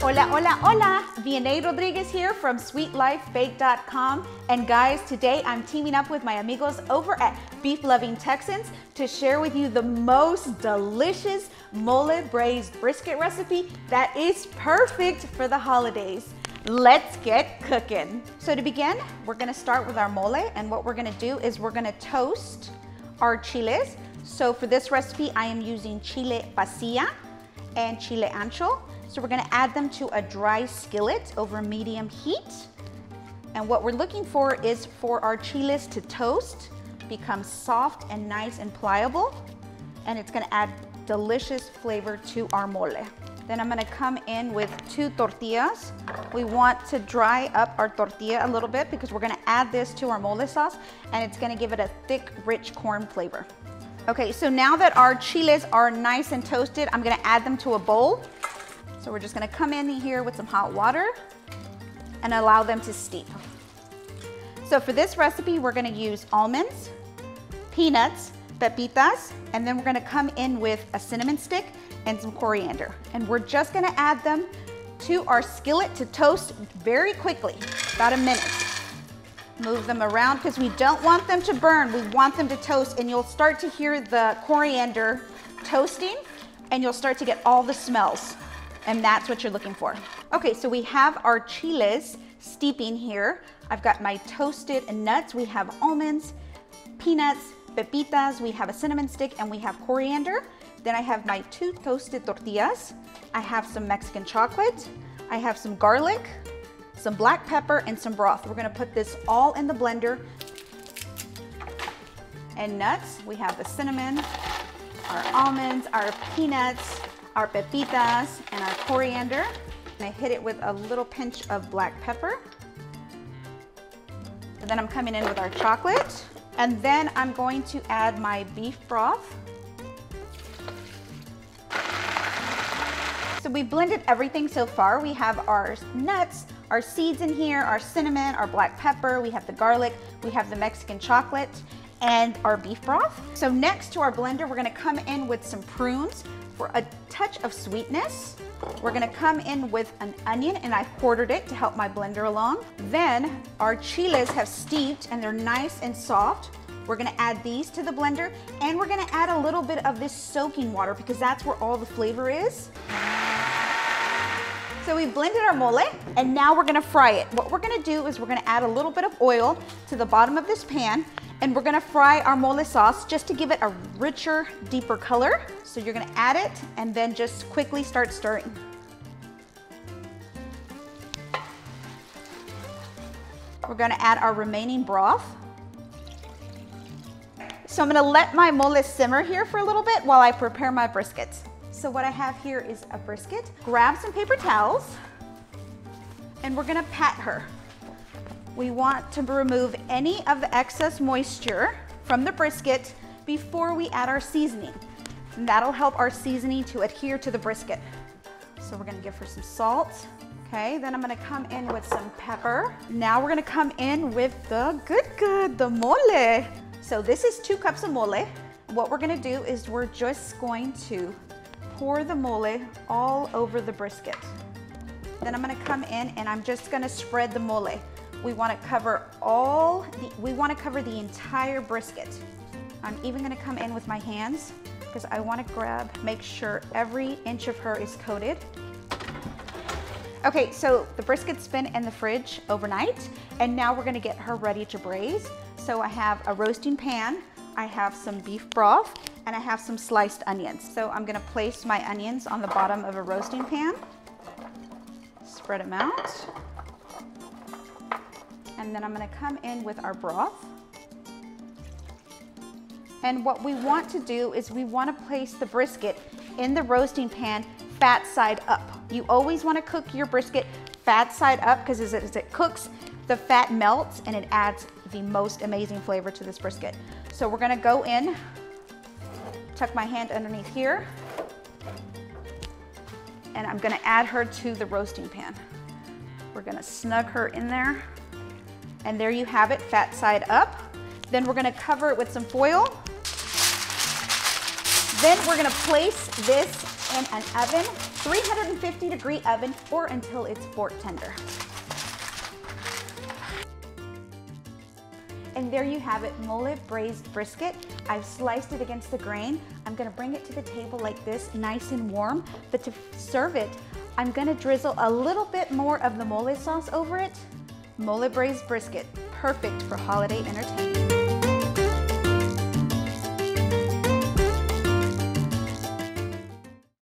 Hola, hola, hola! Vianney Rodriguez here from SweetLifeBake.com. And guys, today I'm teaming up with my amigos over at Beef Loving Texans to share with you the most delicious mole braised brisket recipe that is perfect for the holidays. Let's get cooking. So to begin, we're gonna start with our mole, and what we're gonna do is we're gonna toast our chiles. So for this recipe, I am using chile pasilla and chile ancho. So we're gonna add them to a dry skillet over medium heat. And what we're looking for is for our chiles to toast, become soft and nice and pliable, and it's gonna add delicious flavor to our mole. Then I'm gonna come in with 2 tortillas. We want to dry up our tortilla a little bit because we're gonna add this to our mole sauce, and it's gonna give it a thick, rich corn flavor. Okay, so now that our chiles are nice and toasted, I'm gonna add them to a bowl. So we're just gonna come in here with some hot water and allow them to steep. So for this recipe, we're gonna use almonds, peanuts, pepitas, and then we're gonna come in with a cinnamon stick and some coriander. And we're just gonna add them to our skillet to toast very quickly, about a minute. Move them around because we don't want them to burn, we want them to toast, and you'll start to hear the coriander toasting and you'll start to get all the smells. And that's what you're looking for. Okay, so we have our chiles steeping here. I've got my toasted nuts. We have almonds, peanuts, pepitas, we have a cinnamon stick, and we have coriander. Then I have my 2 toasted tortillas. I have some Mexican chocolate. I have some garlic, some black pepper, and some broth. We're gonna put this all in the blender. And nuts, we have the cinnamon, our almonds, our peanuts, our pepitas, and our coriander. And I hit it with a little pinch of black pepper. And then I'm coming in with our chocolate. And then I'm going to add my beef broth. So we blended everything so far. We have our nuts, our seeds in here, our cinnamon, our black pepper, we have the garlic, we have the Mexican chocolate, and our beef broth. So next to our blender, we're gonna come in with some prunes for a touch of sweetness. We're gonna come in with an onion, and I quartered it to help my blender along. Then our chiles have steeped and they're nice and soft. We're gonna add these to the blender, and we're gonna add a little bit of this soaking water because that's where all the flavor is. So we blended our mole, and now we're gonna fry it. What we're gonna do is we're gonna add a little bit of oil to the bottom of this pan, and we're gonna fry our mole sauce just to give it a richer, deeper color. So you're gonna add it and then just quickly start stirring. We're gonna add our remaining broth. So I'm gonna let my mole simmer here for a little bit while I prepare my briskets. So what I have here is a brisket. Grab some paper towels, and we're gonna pat her. We want to remove any of the excess moisture from the brisket before we add our seasoning. And that'll help our seasoning to adhere to the brisket. So we're gonna give her some salt. Okay, then I'm gonna come in with some pepper. Now we're gonna come in with the the mole. So this is 2 cups of mole. What we're gonna do is we're just going to pour the mole all over the brisket. Then I'm gonna come in and I'm just gonna spread the mole. We wanna cover the entire brisket. I'm even gonna come in with my hands because I wanna make sure every inch of her is coated. Okay, so the brisket's been in the fridge overnight, and now we're gonna get her ready to braise. So I have a roasting pan, I have some beef broth, and I have some sliced onions. So I'm gonna place my onions on the bottom of a roasting pan, spread them out, and then I'm gonna come in with our broth. And what we want to do is we wanna place the brisket in the roasting pan fat side up. You always wanna cook your brisket fat side up because as it cooks, the fat melts and it adds the most amazing flavor to this brisket. So we're gonna go in, tuck my hand underneath here, and I'm gonna add her to the roasting pan. We're gonna snug her in there, and there you have it, fat side up. Then we're gonna cover it with some foil. Then we're gonna place this in an oven 350-degree oven or until it's fork tender. And there you have it, mole braised brisket. I've sliced it against the grain. I'm gonna bring it to the table like this, nice and warm. But to serve it, I'm gonna drizzle a little bit more of the mole sauce over it. Mole braised brisket, perfect for holiday entertainment.